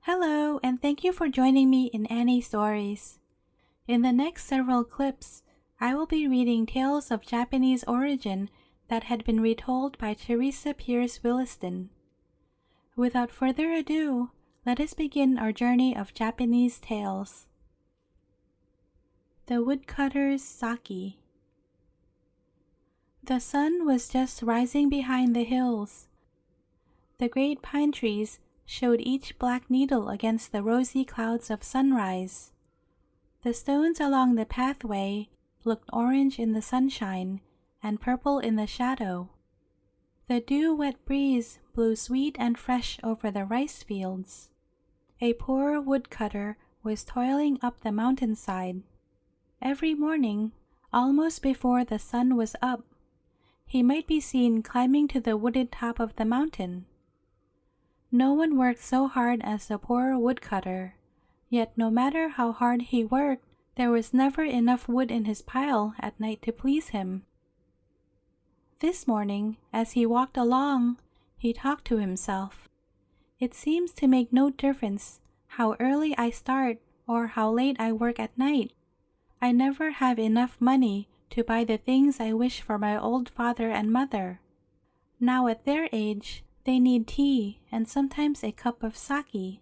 Hello, and thank you for joining me in Annie Stories. In the next several clips, I will be reading tales of Japanese origin that had been retold by Teresa Pierce Williston. Without further ado, let us begin our journey of Japanese tales. The Woodcutter's Sake. The sun was just rising behind the hills. The great pine trees showed each black needle against the rosy clouds of sunrise. The stones along the pathway looked orange in the sunshine and purple in the shadow. The dew-wet breeze blew sweet and fresh over the rice fields. A poor woodcutter was toiling up the mountainside. Every morning, almost before the sun was up, he might be seen climbing to the wooded top of the mountain. No one worked so hard as the poor woodcutter, yet no matter how hard he worked, there was never enough wood in his pile at night to please him. This morning, as he walked along, he talked to himself. It seems to make no difference how early I start or how late I work at night. I never have enough money to buy the things I wish for my old father and mother. Now at their age, they need tea and sometimes a cup of sake,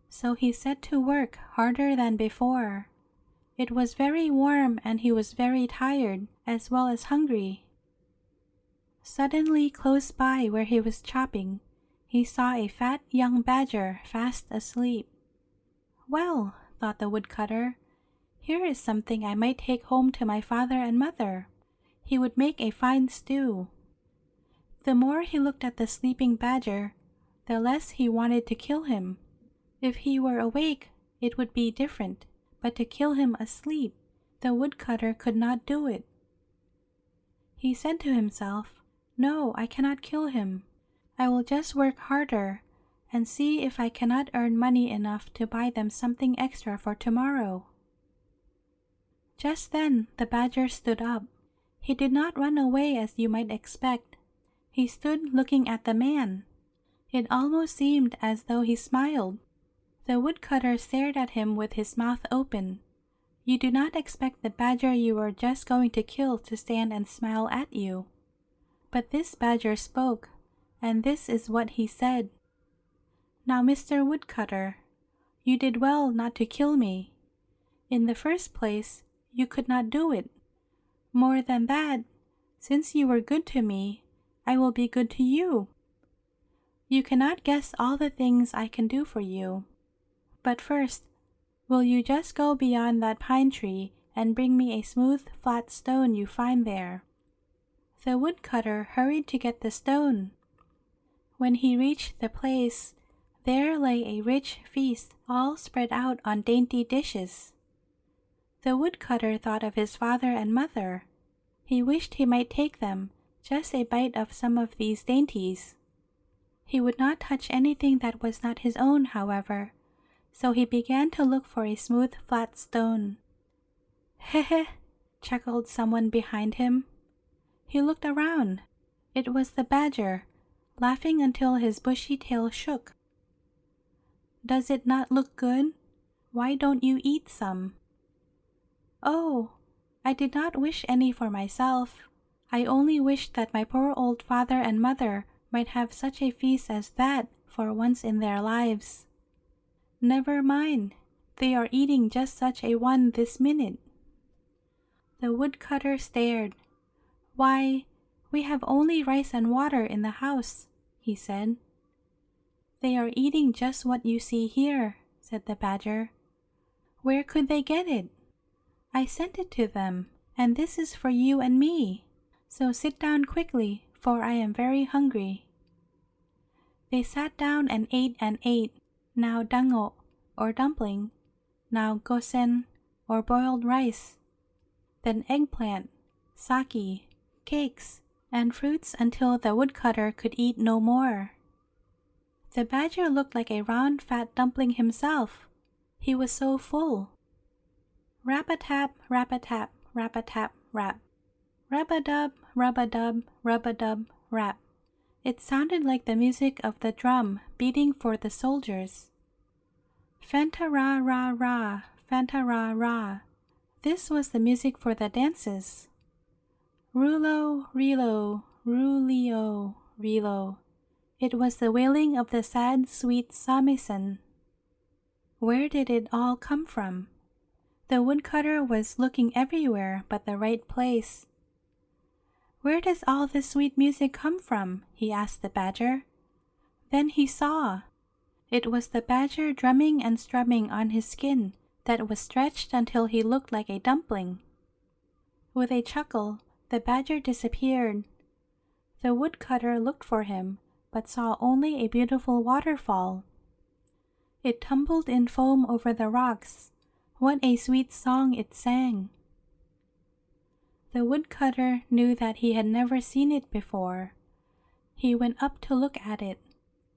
so he set to work harder than before. It was very warm and he was very tired as well as hungry. Suddenly, close by where he was chopping, he saw a fat young badger fast asleep. Well, thought the woodcutter, here is something I might take home to my father and mother. He would make a fine stew. The more he looked at the sleeping badger, the less he wanted to kill him. If he were awake, it would be different, but to kill him asleep, the woodcutter could not do it. He said to himself, "No, I cannot kill him. I will just work harder and see if I cannot earn money enough to buy them something extra for tomorrow." Just then, the badger stood up. He did not run away as you might expect. He stood looking at the man. It almost seemed as though he smiled. The woodcutter stared at him with his mouth open. You do not expect the badger you were just going to kill to stand and smile at you. But this badger spoke, and this is what he said. "Now, Mr. Woodcutter, you did well not to kill me. In the first place, you could not do it. More than that, since you were good to me, I will be good to you. You cannot guess all the things I can do for you. But first, will you just go beyond that pine tree and bring me a smooth, flat stone you find there?" The woodcutter hurried to get the stone. When he reached the place, there lay a rich feast all spread out on dainty dishes. The woodcutter thought of his father and mother. He wished he might take them just a bite of some of these dainties. He would not touch anything that was not his own, however, so he began to look for a smooth, flat stone. "Heh heh," chuckled someone behind him. He looked around. It was the badger, laughing until his bushy tail shook. "Does it not look good? Why don't you eat some?" "Oh, I did not wish any for myself. I only wished that my poor old father and mother might have such a feast as that for once in their lives." "Never mind, they are eating just such a one this minute." The woodcutter stared. "Why, we have only rice and water in the house," he said. "They are eating just what you see here," said the badger. "Where could they get it? I sent it to them, and this is for you and me. So sit down quickly, for I am very hungry." They sat down and ate, now dango, or dumpling, now gosen, or boiled rice, then eggplant, sake, cakes, and fruits until the woodcutter could eat no more. The badger looked like a round fat dumpling himself. He was so full. Rap-a-tap, rap-a-tap, rap-a-tap, rap. Rub-a-dub, rub-a-dub, rub-a-dub, rap. It sounded like the music of the drum beating for the soldiers. Fanta-ra-ra-ra, Fanta-ra-ra. This was the music for the dances. Rulo, relo, rulio, relo. It was the wailing of the sad, sweet samisen. Where did it all come from? The woodcutter was looking everywhere but the right place. Where does all this sweet music come from? He asked the badger. Then he saw. It was the badger drumming and strumming on his skin that was stretched until he looked like a dumpling. With a chuckle, the badger disappeared. The woodcutter looked for him, but saw only a beautiful waterfall. It tumbled in foam over the rocks. What a sweet song it sang! The woodcutter knew that he had never seen it before. He went up to look at it.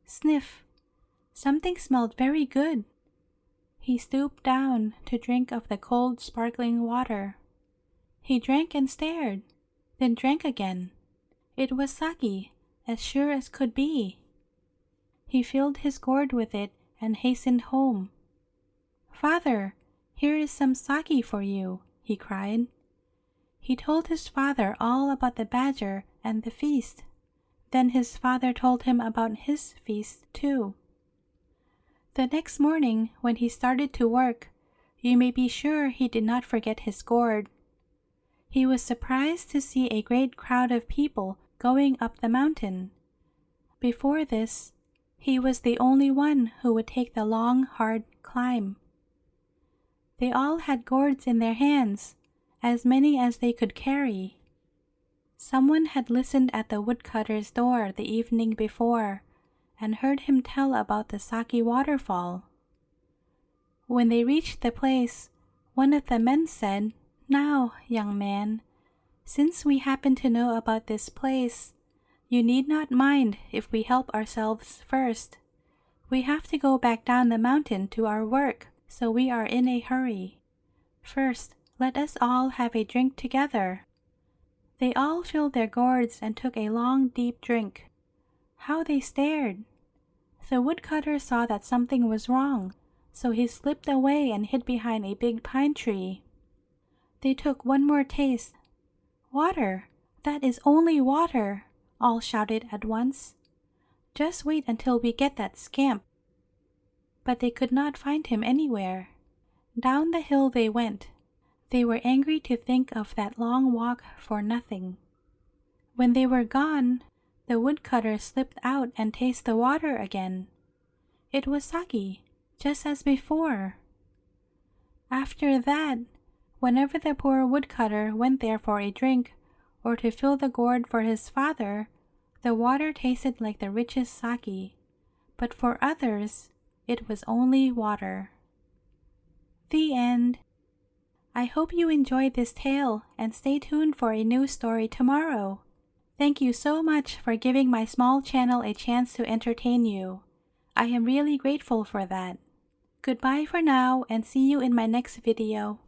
Sniff! Something smelled very good. He stooped down to drink of the cold, sparkling water. He drank and stared, then drank again. It was sake, as sure as could be. He filled his gourd with it and hastened home. "Father, here is some sake for you," he cried. He told his father all about the badger and the feast. Then his father told him about his feast too. The next morning, when he started to work, you may be sure he did not forget his gourd. He was surprised to see a great crowd of people going up the mountain. Before this, he was the only one who would take the long, hard climb. They all had gourds in their hands, as many as they could carry. Someone had listened at the woodcutter's door the evening before, and heard him tell about the sake waterfall. When they reached the place, one of the men said, "Now, young man, since we happen to know about this place, you need not mind if we help ourselves first. We have to go back down the mountain to our work, so we are in a hurry. First, let us all have a drink together." They all filled their gourds and took a long, deep drink. How they stared! The woodcutter saw that something was wrong, so he slipped away and hid behind a big pine tree. They took one more taste. "Water! That is only water!" all shouted at once. "Just wait until we get that scamp." But they could not find him anywhere. Down the hill they went. They were angry to think of that long walk for nothing. When they were gone, the woodcutter slipped out and tasted the water again. It was sake, just as before. After that, whenever the poor woodcutter went there for a drink, or to fill the gourd for his father, the water tasted like the richest sake, but for others, it was only water. The end. I hope you enjoyed this tale and stay tuned for a new story tomorrow. Thank you so much for giving my small channel a chance to entertain you. I am really grateful for that. Goodbye for now and see you in my next video.